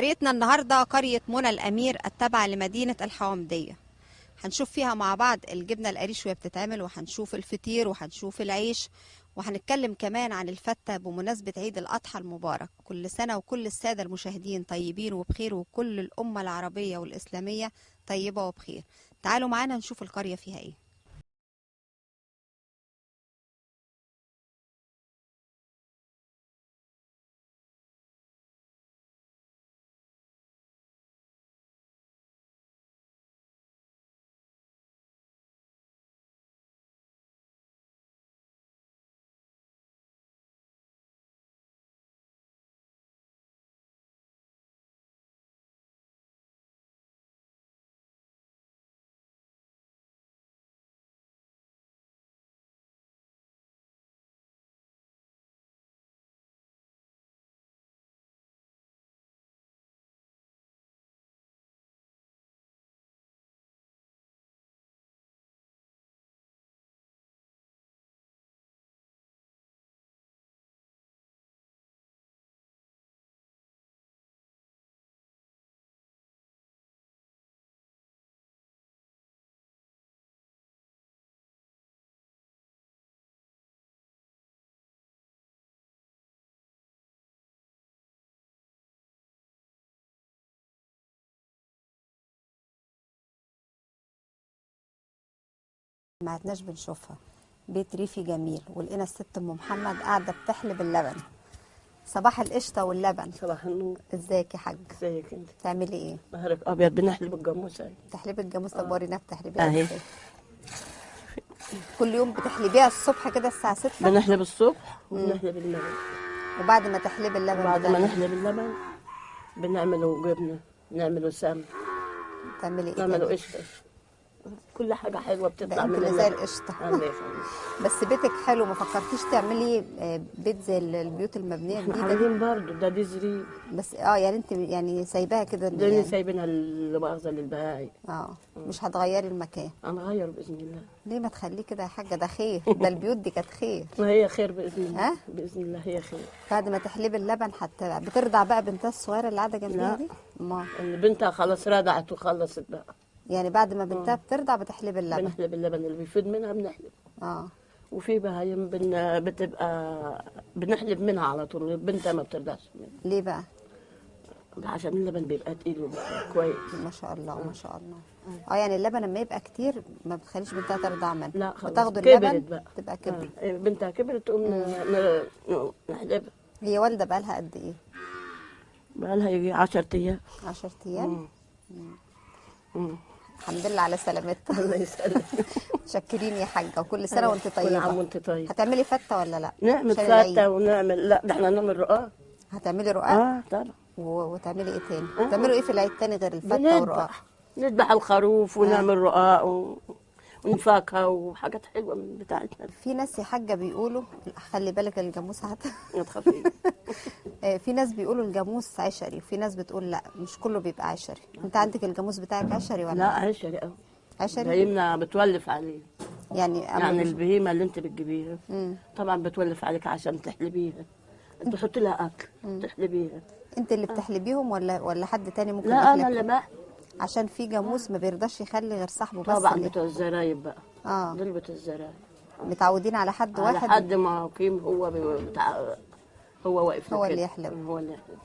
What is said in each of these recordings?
قريتنا النهاردة قرية منى الأمير التابعة لمدينة الحومدية. هنشوف فيها مع بعض الجبنة القريش وهي بتتعمل، وهنشوف الفطير، وهنشوف العيش، وهنتكلم كمان عن الفتة بمناسبة عيد الأضحى المبارك. كل سنة وكل السادة المشاهدين طيبين وبخير، وكل الأمة العربية والإسلامية طيبة وبخير. تعالوا معانا نشوف القرية فيها ايه. ما عدناش بنشوفها. بيت ريفي جميل، ولقينا الست ام محمد قاعده بتحلب اللبن. صباح القشطه واللبن. صباح النور. ازيك يا حاج؟ ازيك انت؟ بتعملي ايه؟ نهارك ابيض، بنحلب الجاموسه. بتحلبي الجاموس؟ طب ورينا بتحلبيها اهي. ازاي. كل يوم بتحلبيها الصبح كده الساعه 6؟ بنحلب الصبح وبنحلب اللبن. وبعد ما تحلبي اللبن بعد ما بتعملي نحلب اللبن بنعمله جبنه، نعمله سمن، بتعملي ايه نعمله تاني؟ قشطه. كل حاجه حلوه بتطلع ده من انت اللي زي اللبن. القشطه. الله يخليك. بس بيتك حلو، ما فكرتيش تعملي بيت زي البيوت المبنيه احنا جديده دي؟ عاملين برضه ده زريب. بس يعني انت يعني سايباها كده لاني يعني. سايبينها لمؤاخذه للبهايم. مش هتغيري المكان؟ هنغير باذن الله. ليه ما تخليه كده يا حاجه؟ ده خير، ده البيوت دي كانت خير. ما هي خير باذن الله. ها؟ باذن الله هي خير. بعد ما تحلبي اللبن حتى بترضع بقى بنتها الصغيره اللي قاعده جنبيها لا. دي؟ ما اللي بنتها خلاص رضعت وخلصت بقى. يعني بعد ما بنتها بترضع بتحلبي اللبن؟ بنحلب اللبن اللي بيفيد منها بنحلب. وفي بهايم بتبقى بنحلب منها على طول، بنتها ما بترضعش منها. ليه بقى؟ عشان اللبن بيبقى تقيل وبيبقى كويس. ما شاء الله ما شاء الله. يعني اللبن لما يبقى كتير ما بتخليش بنتها ترضع منه؟ لا خلاص بتاخدوا كبرت اللبن بقى. تبقى كبرت. بنتها كبرت تقوم نحلبها. هي والده بقى لها قد ايه؟ بقى لها يجي 10 ايام. 10 ايام. الحمد لله على سلامتها. الله يسلمك. شكرين يا حاجه، وكل سنه وانت طيبه. كل عام وانت طيب. هتعملي فته ولا لا؟ نعمل فته ونعمل، لا ده احنا هنعمل رقاق. هتعملي رقاق؟ طبعا. وتعملي ايه تاني؟ تعملوا ايه في العيد تاني غير الفته والرقاق؟ نذبح الخروف ونعمل رقاق ونفاكهه وحاجات حلوه من بتاعتنا. في ناس يا حاجه بيقولوا، خلي بالك الجاموس ما تخافيش. في ناس بيقولوا الجاموس عشري، وفي ناس بتقول لا مش كله بيبقى عشري. انت عندك الجاموس بتاعك عشري ولا لا؟ عشري قوي. عشري. بهيمنا بتولف عليه. يعني البهيمه اللي انت بتجيبيها طبعا بتولف عليك عشان تحلبيها، تحطي لها اكل تحلبيها. انت اللي بتحلبيهم ولا حد تاني ممكن؟ لا انا اللي بحلب. عشان في جاموس ما بيرضاش يخلي غير صاحبه بس. طبعا بتوع الزرايب بقى. دول بتوع الزرايب متعودين على حد واحد. على حد ما قيم هو واقف هو اللي يحلب. هو اللي يحلب.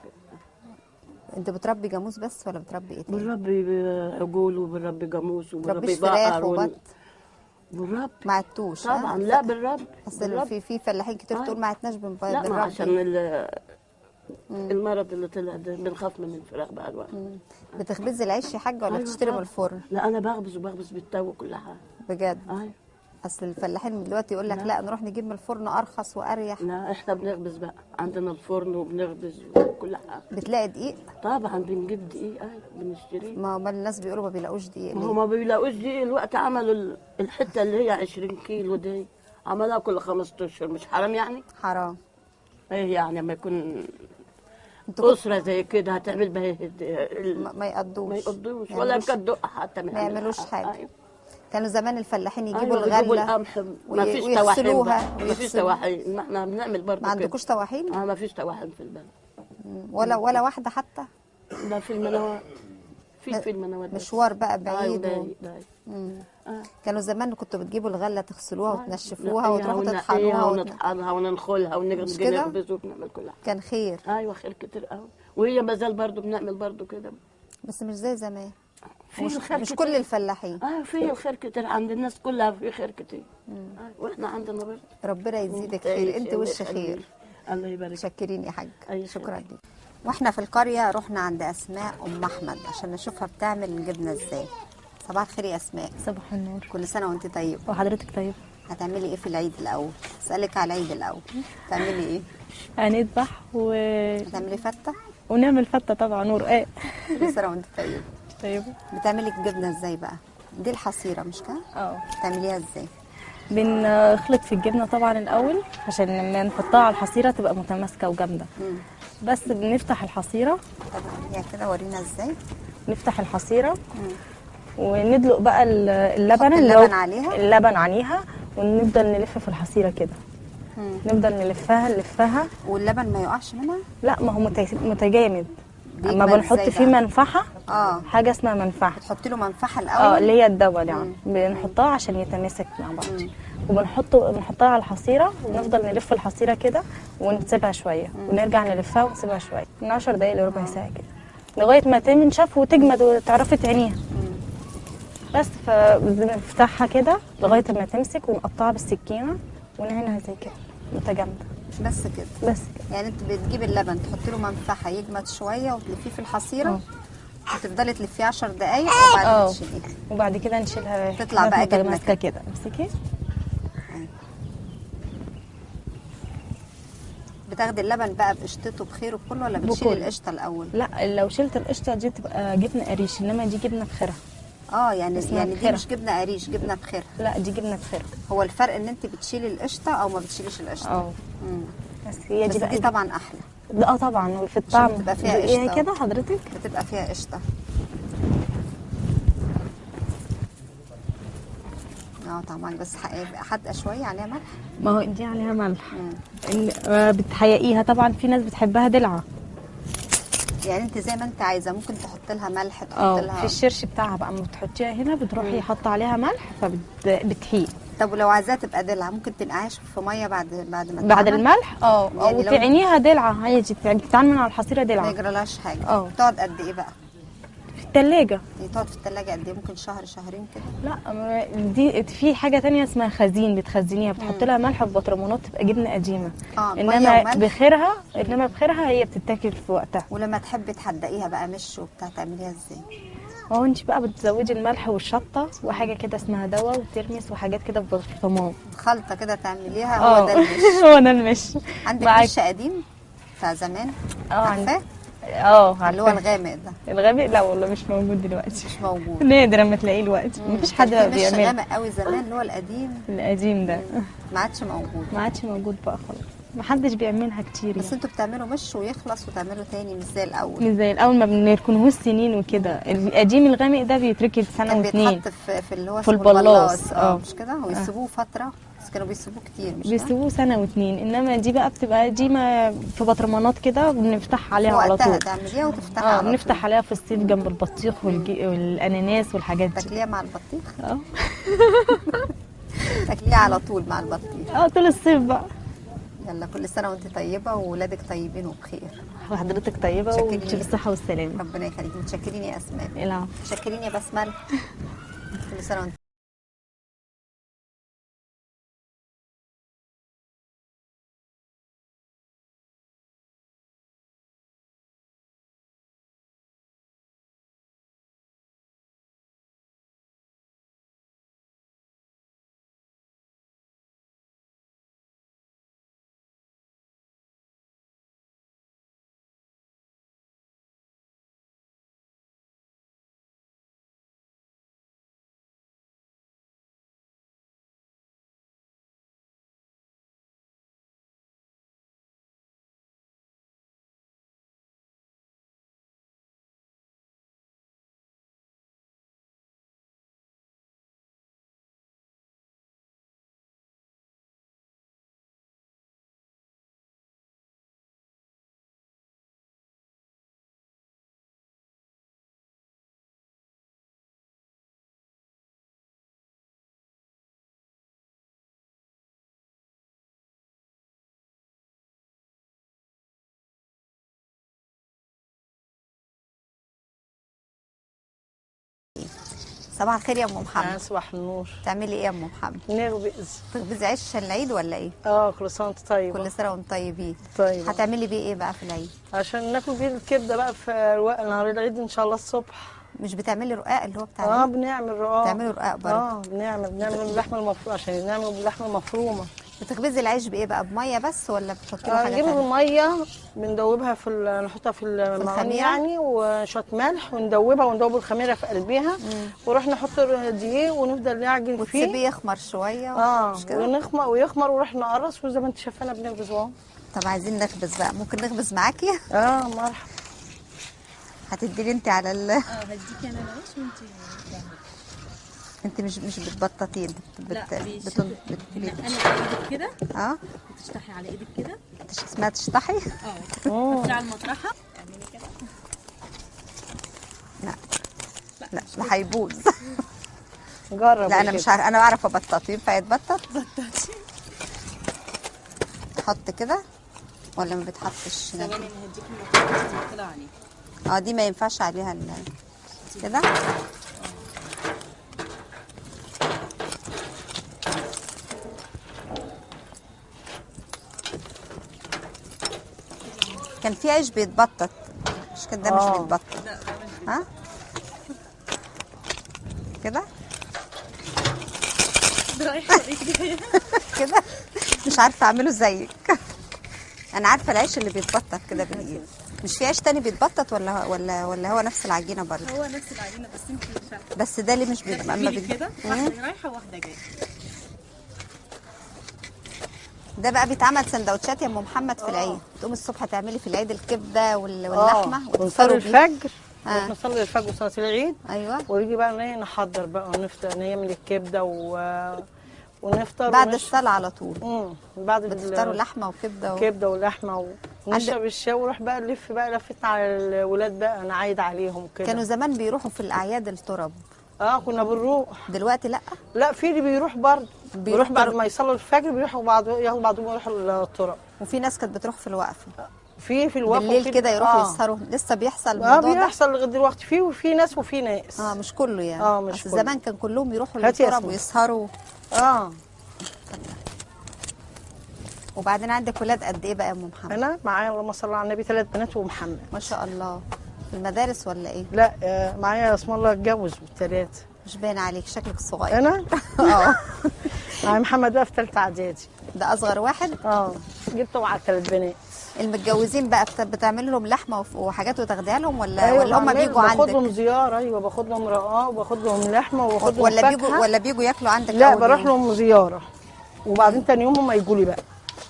انت بتربي جاموس بس ولا بتربي ايه تاني؟ بنربي عجول وبنربي جاموس وبنربي فراخ وبط؟ بنربي. ما عدتوش؟ طبعا لا بنربي. اصل في فلاحين كتير تقول ما عدناش بنربي. لا ما عشان المرض اللي طلع ده بنخاف من الفراخ بقى الواحد. بتخبزي العيش يا حاجه ولا بتشتري من الفرن؟ لا انا بخبز بالتو وكل حاجه. بجد؟ ايوه. اصل الفلاحين دلوقتي يقول لك لا نروح نجيب من الفرن ارخص واريح. لا احنا بنخبز بقى، عندنا الفرن وبنخبز وكل حاجه. بتلاقي دقيق؟ طبعا بنجيب دقيق. بنشتريه. ما الناس بيقولوا ما بيلاقوش دقيق. ما هو ما بيلاقوش دقيق. الوقت عملوا الحته اللي هي 20 كيلو دي عملها كل 5 اشهر، مش حرام يعني؟ حرام. ايه يعني لما يكون أسرة زي كده هتعمل بها ما يقضوش ولا بكدق حتى ما يعملوش حاجه. أيوة. كانوا زمان الفلاحين يجيبوا الغله القمح. ما فيش طواحين. ما فيش طواحين. ما احنا بنعمل برضه. ما عندكوش طواحين؟ ما فيش طواحين في البلد. ولا واحده حتى؟ ده في المنوات. في المنوات مشوار بقى ايوه بعيد بعيد. كانوا زمان كنتوا بتجيبوا الغله تغسلوها وتنشفوها نقيها وتروحوا وننقيها تطحنوها ونطحنها وننخلها مش كده؟ ونخبز وبنعمل كل حاجه. كان خير. ايوه خير كتير قوي. وهي ما زال برضه بنعمل برضه كده. بس مش زي زمان. في مش, الخير مش كتير. كل الفلاحين. في الخير كتير عند الناس كلها، في خير كتير. واحنا عندنا برضه. ربنا يزيدك خير، انت وش خير. الله يبارك. شكرين يا حاج. أي شكرا خير. لك. واحنا في القريه رحنا عند اسماء ام احمد عشان نشوفها بتعمل الجبنه ازاي. صباح الخير يا اسماء. صباح النور. كل سنه وانت طيبه. وحضرتك طيب. هتعملي ايه في العيد الاول؟ اسالك على العيد الاول. تعملي ايه؟ هنذبح هتعملي فته؟ ونعمل فتة طبعا ورقاق. كل سنه وانت طيبه. طيبة. بتعملي الجبنه ازاي بقى؟ دي الحصيره مش كده؟ بتعمليها ازاي؟ بنخلط في الجبنة طبعا الأول عشان لما نحطها على الحصيرة تبقى متماسكة وجامدة. بس بنفتح الحصيرة. طب اعمليها كده ورينا ازاي. نفتح الحصيرة وندلق بقى اللبن اللبن عليها. اللبن عليها ونفضل نلف في الحصيرة كده. نفضل نلفها. واللبن ما يقعش منها؟ لا، ما هو متجامد. اما بنحط فيه منفحه. حاجه اسمها منفحه. بتحطي له منفحه الاول؟ اللي هي الدواء يعني. بنحطها عشان يتماسك مع بعض. بنحطها على الحصيره ونفضل نلف الحصيره كده ونسيبها شويه ونرجع نلفها ونسيبها شويه من 10 دقايق لربع ساعه كده لغايه ما تنشف وتجمد وتعرفي تعينيها. بس فبنفتحها كده لغايه ما تمسك ونقطعها بالسكينه ونعينها زي كده متجامده. بس كده. يعني انت بتجيبي اللبن تحطي له منفحه يجمد شويه وتلفيه في الحصيره وتفضلي تلفيه 10 دقايق وبعدين تشيليه. وبعد كده نشيلها تطلع بقى جبنه كده. امسكي. بتاخدي اللبن بقى بقشطته بخيره بكله ولا بتشيلي القشطه الاول؟ لا، لو شلت القشطه دي تبقى جبنه قريش، انما دي جبنه بخيرها. يعني دي مش جبنه قريش، جبنه بخيرها. لا، دي جبنه بخيرها. هو الفرق ان انت بتشيلي القشطه او ما بتشيليش القشطه. بس هي دي بقى طبعا احلى. طبعا وفي الطعم بتبقى فيها قشطه كده حضرتك. بتبقى فيها قشطه. طبعا بس حادقه شويه عليها ملح. ما هو دي عليها ملح. بتحيقيها طبعا. في ناس بتحبها دلعه. يعني انت زي ما انت عايزه ممكن تحط لها ملح، تحط لها في الشرش بتاعها بقى. اما بتحطيها هنا بتروحي حاطه عليها ملح فبتحيق. طب ولو عايزاها تبقى دلعه ممكن تنقعيها في ميه بعد الملح. يعني وتعينيها دلعه عادي. بتتعمل من على الحصيره دلعه. ما يجرالهاش حاجه. بتقعد قد ايه بقى في الثلاجه؟ تقعد في الثلاجه قد ايه؟ ممكن شهر شهرين كده؟ لا، دي في حاجه تانية اسمها خزين بتخزنيها. بتحط لها ملح في بطرمانات تبقى جبنه قديمه. انما بخيرها هي بتتاكل في وقتها. ولما تحبي تحدقيها بقى مش وبتاع تعمليها ازاي؟ انت بقى بتزودي الملح والشطه وحاجه كده اسمها دواء وترمس وحاجات كده في برطمان. خلطه كده تعمليها. هو ده المش. هو ده المش. عندك مش قديم بتاع زمان؟ عارفاه؟ اللي هو الغامق ده. الغامق؟ لا والله مش موجود دلوقتي. مش موجود. نادر لما تلاقيه دلوقتي. مفيش حد بيعمله. مش غامق قوي زمان اللي هو القديم ده. ما عادش موجود. ما عادش موجود بقى خلاص. ما حدش بيعملها كتير. بس انتوا بتعملوا مش ويخلص وتعملوا تاني مش زي الاول. مش زي الاول. ما بنركنهوش سنين وكده. القديم الغامق ده بيتركن سنه واتنين. بيتحط في اللي هو في البلاص. مش كده. ويسيبوه فتره. بس كانوا بيسيبوه كتير مش بيسيبوه سنه واتنين. انما دي بقى بتبقى دي ما في برطمانات كده وبنفتح عليها على طول. تعمليها وتفتحها على طول. بنفتح عليها في الصيف جنب البطيخ والاناناس والحاجات دي. تاكليها مع البطيخ؟ تاكليها على طول مع البطيخ؟ طول الصيف بقى. يلا كل سنه وانت طيبه وولادك طيبين وبخير. وحضرتك طيبه وانت بالصحه والسلامه. ربنا يخليكي. متشكرين يا اسماء. العفو. متشكرين يا بسمله. كل سنه وانت صباح الخير يا ام محمد. صباح النور. تعملي ايه يا ام محمد؟ نخبز. تخبزي عيش عشان العيد ولا ايه؟ كل سنه وانت طيبه. كل سنه وانتم طيبين. طيب. هتعملي بيه ايه بقى في العيد؟ عشان ناكل بيه الكبده بقى في نهار العيد ان شاء الله الصبح. مش بتعملي رقاق اللي هو بتاع بنعمل رقاق. بتعملي رقاق برضه؟ بنعمل باللحمه المفرومه عشان نعمل باللحمه المفرومه. بتخبزي العيش بايه بقى؟ بميه بس ولا بتحطي له حاجه نجيب ثانيه؟ الميه بندوبها نحطها في المعون يعني، وشويه ملح وندوبها وندوب الخميره في قلبها، ونروح نحط دقيق ونفضل نعجن فيه وتسيبيه يخمر شويه مش كده؟ ويخمر ونروح نقرص، وزي ما انت شايفانا بنخبز اهو. طب عايزين نخبز بقى، ممكن نخبز معاكي؟ مرحبا. هتديني انت على هديكي انا العيش وانت انت مش بتبططين بتنقلي ايدك كده. بتشطحي على ايدك كده. اسمها تشطحي؟ تحطي على المطرحه. اعملي كده. لا هيبوظ. جرب. لا انا مش عارفه، انا بعرف ابطط. ينفع يتبطط؟ بططي. تحط كده ولا ما بتحطش؟ ثواني انا هديكي المطرحه كده عليه. دي ما ينفعش عليها كده. كان في عيش بيتبطط، مش كده؟ ده مش بيتبطط. كده رايحه ايدي كده. مش عارفه اعمله زيك. انا عارفه العيش اللي بيتبطط كده بالايد. مش في عيش تاني بيتبطط ولا هو نفس العجينه برضه؟ هو نفس العجينه بس انت مش عارفه. بس ده ليه مش بيبقى اما كده واحده رايحه وواحده جايه. ده بقى بيتعمل سندوتشات يا ام محمد في العيد. تقوم الصبح تعملي في العيد الكبده واللحمه ونصلي الفجر. نصلي الفجر وصلاه العيد. ايوه. ويجي بقى نحضر بقى ونفطر، نعمل الكبده ونفطر بعد الصلاه على طول. بعد بتفطروا لحمه وكبده كبده ولحمه ونشرب الشاي ونروح بقى نلف بقى لفتنا على الولاد بقى، نعايد عليهم كده. كانوا زمان بيروحوا في الاعياد الترب. كنا بنروح. دلوقتي لا في اللي بيروح برضه. بيروح بعد ما يصلوا الفجر، بيروحوا ياخدوا بعضهم يروحوا الترب. وفي ناس كانت بتروح في الوقفه. في الوقفه بالليل كده يروحوا يسهروا. لسه بيحصل الموضوع ده؟ بيحصل لغايه دلوقتي. وفي ناس وفي ناس. مش كله يعني. مش كله. زمان كان كلهم يروحوا للترب ويسهروا. وبعدين عندك ولاد قد ايه بقى يا ام محمد؟ انا معايا اللهم صل على النبي 3 بنات ومحمد. ما شاء الله. في المدارس ولا ايه؟ لا معايا اسم الله اتجوز ب3. مش باين عليك، شكلك صغير. انا؟ معايا محمد بقى في 3 اعدادي. ده اصغر واحد؟ جبته مع 3 بنات. المتجوزين بقى بتعمل لهم لحمه وحاجات وتاخديها لهم ولا هم بيجوا عندك؟ باخد لهم زياره. باخد لهم رقاق وباخد لهم لحمه وباخد لهم فاكهه. ولا بيجوا ياكلوا عندك؟ لا بروح لهم زياره وبعدين تاني يوم هم يجوا لي بقى.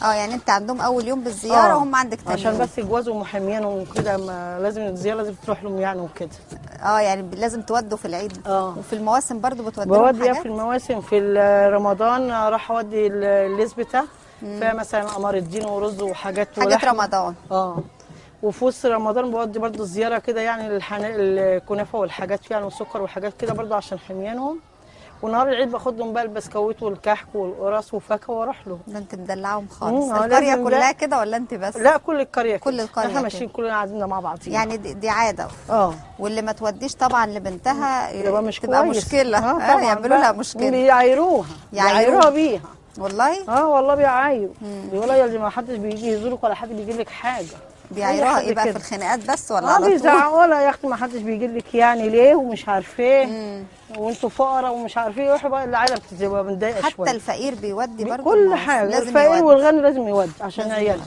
يعني انت عندهم اول يوم بالزياره وهم عندك تاني عشان يوم. بس يجوزوا محاميين وكده، لازم الزياره لازم تروح لهم يعني وكده. يعني لازم تودوا في العيد. وفي المواسم برضو بتودوا لهم حاجات؟ في المواسم. في رمضان راح اودي الليزبته فيها مثلا قمر الدين ورز وحاجات حاجات رمضان. وفي وسط رمضان بودي برضو الزياره كده يعني الكنافه والحاجات يعني والسكر والحاجات كده برضو عشان حميانهم. ونهار العيد باخد لهم بقى البسكويت والكحك والقراص وفاكهه واروح لهم. ده انت مدلعهم خالص. القريه كلها كده ولا انت بس؟ لا كل القريه كده. كل القريه احنا ماشيين كلنا قاعدين مع بعض يعني. دي عاده. واللي ما توديش طبعا لبنتها تبقى مشكله. يعملوا لها مشكله. بيعايروها بيها والله. والله بيعايروا. بيقولوا يا اللي ما حدش بيجي يزورك ولا حد بيجي لك حاجه. بيعايروها ايه بقى؟ في الخناقات بس ولا على طول؟ بيزعقوا لها يا اختي ما حدش بيجي لك يعني ليه ومش عارفه ايه وانتوا فقراء ومش عارفه ايه. يروحوا بقى العيله بتبقى متضايقه شويه. حتى الفقير بيودي برضه. كل حاجه. الفقير والغني لازم يودي عشان عيالها.